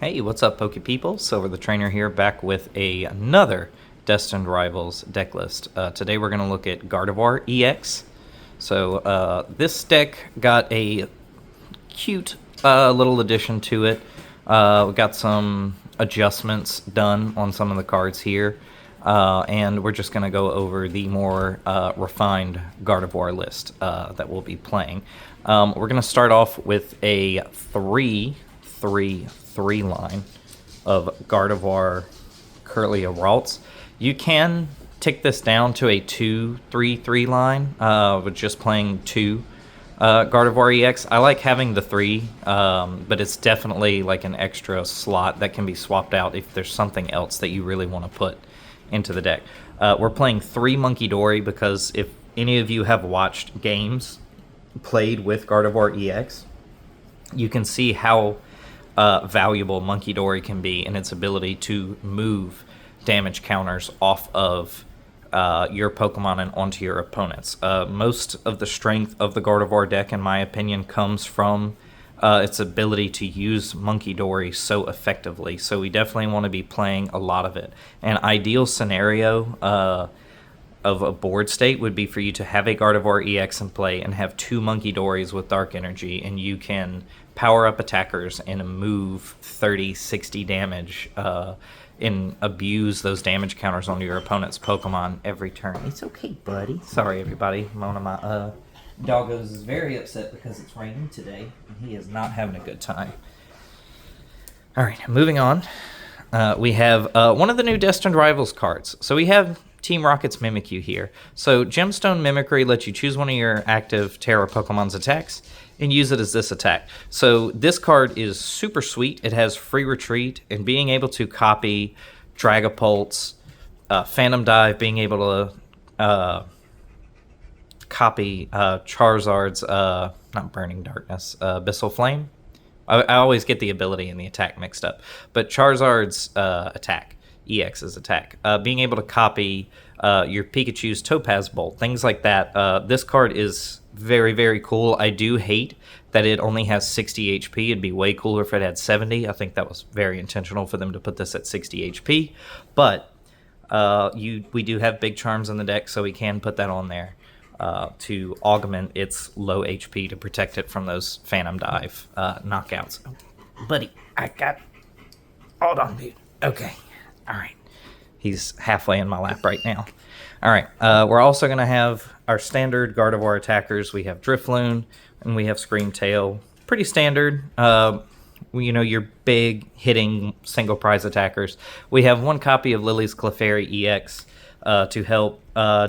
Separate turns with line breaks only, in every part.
Hey, what's up, Poke People? Silver the Trainer here, back with another Destined Rivals deck list. Today we're going to look at Gardevour EX. So this deck got a cute little addition to it. We got some adjustments done on some of the cards here. And we're just going to go over the more refined Gardevour list that we'll be playing. We're going to start off with a 3-3 line of Gardevour Curlia Ralts. You can tick this down to a 2-3-3 line with just playing two Gardevour EX. I like having the 3, but it's definitely like an extra slot that can be swapped out if there's something else that you really want to put into the deck. We're playing 3 Monkey Dory because if any of you have watched games played with Gardevour EX, you can see how valuable Monkey Dory can be in its ability to move damage counters off of your Pokemon and onto your opponents. Most of the strength of the Gardevour deck, in my opinion, comes from its ability to use Monkey Dory so effectively. So we definitely want to be playing a lot of it. An ideal scenario of a board state would be for you to have a Gardevour EX in play and have 2 Monkey Dories with Dark Energy, and you can power up attackers and move 30-60 damage and abuse those damage counters onto your opponent's Pokemon every turn. It's okay, buddy. Sorry, everybody. One of my doggos is very upset because it's raining today, and he is not having a good time. All right, moving on. We have one of the new Destined Rivals cards. So we have Team Rocket's Mimikyu here. So Gemstone Mimicry lets you choose one of your active Terra Pokemon's attacks and use it as this attack. So this card is super sweet. It has free retreat, and being able to copy Dragapult's Phantom Dive, being able to copy Charizard's not Burning Darkness, Abyssal Flame. I always get the ability and the attack mixed up, but Charizard's attack, EX's attack, being able to copy your Pikachu's Topaz Bolt, things like that. This card is very, very cool. I do hate that it only has 60 HP. It'd be way cooler if it had 70. I think that was very intentional for them to put this at 60 HP. But we do have big charms in the deck, so we can put that on there to augment its low HP to protect it from those Phantom Dive knockouts. Oh, buddy, hold on, dude. Okay. All right. He's halfway in my lap right now. All right. We're also going to have our standard Gardevour attackers. We have Drifloon and we have Screamtail. Pretty standard. Your big hitting single prize attackers. We have 1 copy of Lily's Clefairy EX to help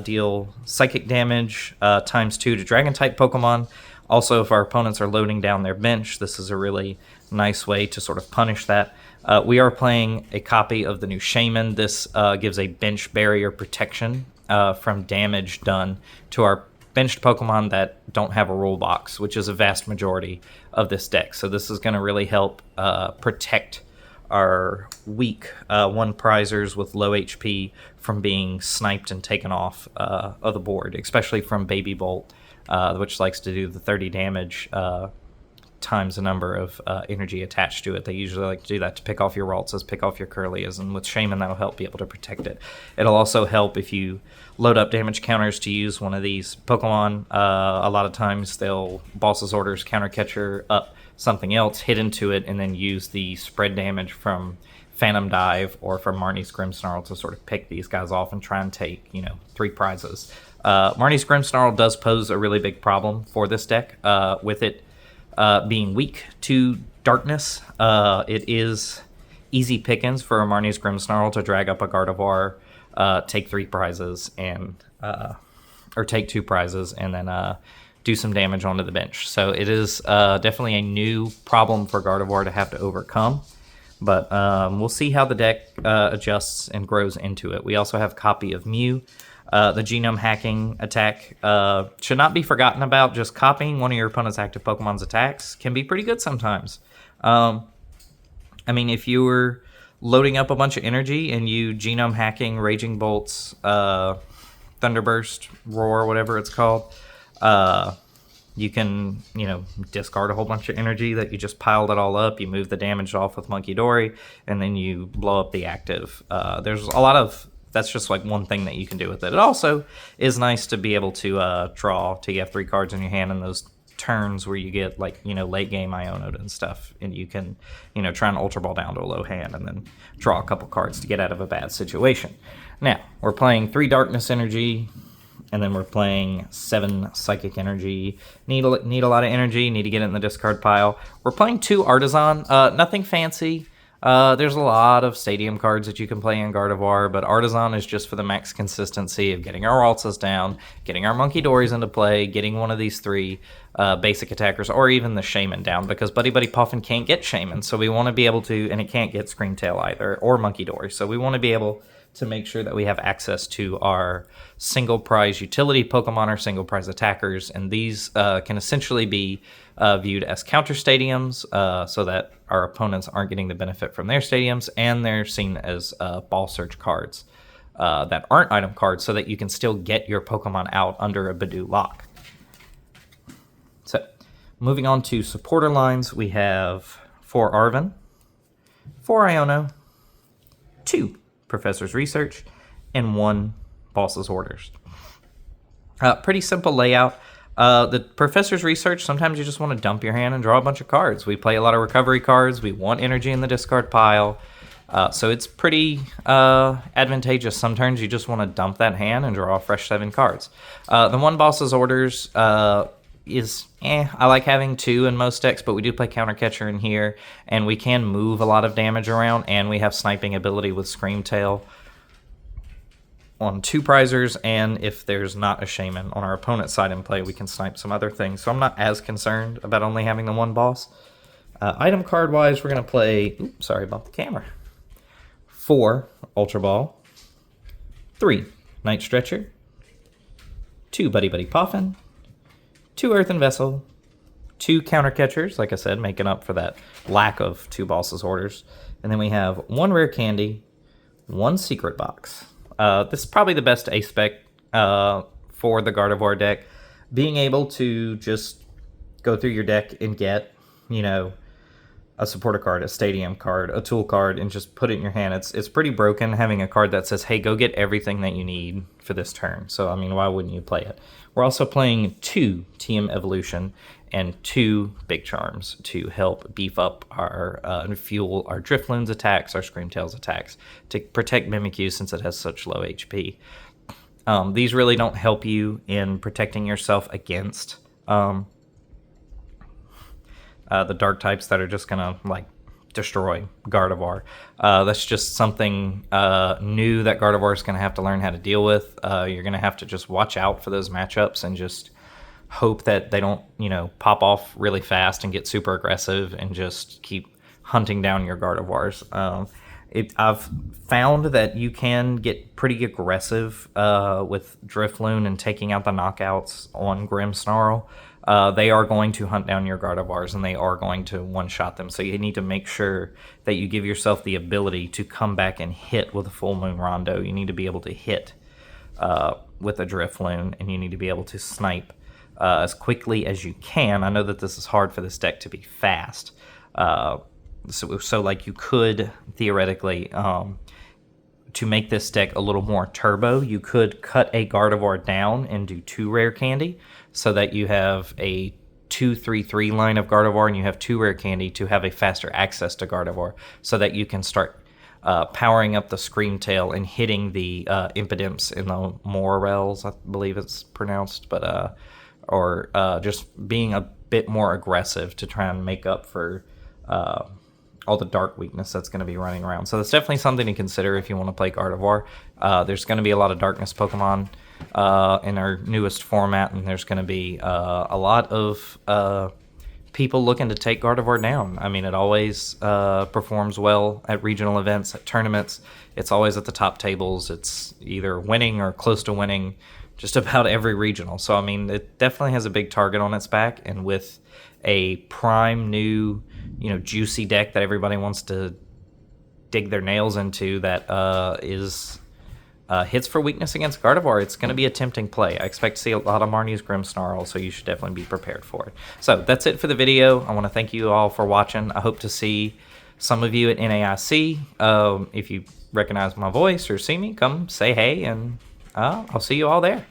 deal psychic damage ×2 to Dragon-type Pokemon. Also, if our opponents are loading down their bench, this is a really nice way to sort of punish that. We are playing a copy of the new Shaman. This gives a bench barrier protection from damage done to our benched Pokemon that don't have a rule box, which is a vast majority of this deck. So this is going to really help protect our weak 1-prizers with low HP from being sniped and taken off of the board, especially from Baby Bolt, which likes to do the 30 damage times the number of energy attached to it. They usually like to do that to pick off your Raltses, pick off your Curlias, and with Shaman that'll help be able to protect it. It'll also help if you load up damage counters to use one of these Pokemon. A lot of times they'll Boss's Orders, Counter Catcher up something else, hit into it, and then use the spread damage from Phantom Dive or from Marnie's Grimmsnarl to sort of pick these guys off and try and take, 3 prizes. Marnie's Grimmsnarl does pose a really big problem for this deck. With it being weak to darkness, it is easy pickings for a Marnie's Grimmsnarl to drag up a Gardevour, take 3 prizes, and or take 2 prizes, and then do some damage onto the bench. So it is definitely a new problem for Gardevour to have to overcome. But we'll see how the deck adjusts and grows into it. We also have copy of Mew. The genome hacking attack should not be forgotten about. Just copying one of your opponent's active Pokemon's attacks can be pretty good sometimes. If you were loading up a bunch of energy and you genome hacking Raging Bolt's Thunderburst, Roar, whatever it's called, You can, discard a whole bunch of energy that you just piled it all up. You move the damage off with Monkey Dory, and then you blow up the active. There's a lot of... That's just like one thing that you can do with it. It also is nice to be able to draw till you have 3 cards in your hand in those turns where you get like, late game Ionode and stuff. And you can, try and Ultra Ball down to a low hand and then draw a couple cards to get out of a bad situation. Now, we're playing 3 Darkness Energy, and then we're playing 7 Psychic Energy. Need a lot of energy, need to get it in the discard pile. We're playing 2 Artisan, nothing fancy. There's a lot of stadium cards that you can play in Gardevour, but Artisan is just for the max consistency of getting our Altsas down, getting our Monkey Dories into play, getting one of these 3 basic attackers, or even the Shaman down, because Buddy Buddy Puffin can't get Shaman, so we want to be able to, and it can't get Screamtail either, or Monkey Dory, so we want to be able to make sure that we have access to our single prize utility Pokemon or single prize attackers, and these can essentially be viewed as counter stadiums, so that our opponents aren't getting the benefit from their stadiums, and they're seen as ball search cards that aren't item cards, so that you can still get your Pokemon out under a Badoo lock. So, moving on to supporter lines, we have 4 Arven, 4 Iono, 2 Professor's Research, and 1 Boss's Orders. Pretty simple layout. The Professor's Research, sometimes you just want to dump your hand and draw a bunch of cards. We play a lot of recovery cards. We want energy in the discard pile. So it's pretty advantageous. Some turns you just want to dump that hand and draw a fresh 7 cards. The 1 Boss's Orders is I like having 2 in most decks, but we do play Counter Catcher in here, and we can move a lot of damage around, and we have sniping ability with Screamtail on 2 prizers, and if there's not a Shaman on our opponent's side in play, we can snipe some other things. So I'm not as concerned about only having the 1 boss. Item card wise, we're going to play, oops, sorry about the camera, 4 Ultra Ball, 3 Night Stretcher, 2 Buddy Buddy Puffin, 2 Earthen Vessel, 2 Counter Catchers, like I said, making up for that lack of 2 Boss's Orders. And then we have 1 Rare Candy, 1 Secret Box. This is probably the best ace spec for the Gardevour deck. Being able to just go through your deck and get, a supporter card, a stadium card, a tool card, and just put it in your hand. It's pretty broken having a card that says, hey, go get everything that you need for this turn. So, why wouldn't you play it? We're also playing 2 TM Evolution and 2 Big Charms to help beef up our and fuel our Drifloon's attacks, our Screamtail's attacks, to protect Mimikyu since it has such low HP. These really don't help you in protecting yourself against the dark types that are just gonna destroy Gardevour. That's just something new that Gardevour is gonna have to learn how to deal with. You're gonna have to just watch out for those matchups and just hope that they don't, pop off really fast and get super aggressive and just keep hunting down your Gardevoirs. I've found that you can get pretty aggressive with Drifloon and taking out the knockouts on Grimmsnarl. They are going to hunt down your Gardevoirs, and they are going to one-shot them. So you need to make sure that you give yourself the ability to come back and hit with a Full Moon Rondo. You need to be able to hit with a Drifloon, and you need to be able to snipe as quickly as you can. I know that this is hard for this deck to be fast. So you could, theoretically, to make this deck a little more turbo, you could cut a Gardevour down and do 2 Rare Candy, so that you have a 2-3-3 line of Gardevour, and you have 2 Rare Candy to have a faster access to Gardevour, so that you can start powering up the Screamtail and hitting the Impidimps in the Morels, I believe it's pronounced, but or just being a bit more aggressive to try and make up for all the dark weakness that's going to be running around. So that's definitely something to consider if you want to play Gardevour. There's going to be a lot of darkness Pokemon in our newest format, and there's going to be a lot of people looking to take Gardevour down. It always performs well at regional events, at tournaments. It's always at the top tables. It's either winning or close to winning just about every regional. So, it definitely has a big target on its back, and with a prime new, juicy deck that everybody wants to dig their nails into, that is hits for weakness against Gardevour, it's going to be a tempting play. I expect to see a lot of Marnie's Grimmsnarl, so you should definitely be prepared for it. So that's it for the video. I want to thank you all for watching. I hope to see some of you at NAIC. If you recognize my voice or see me, come say hey, and I'll see you all there.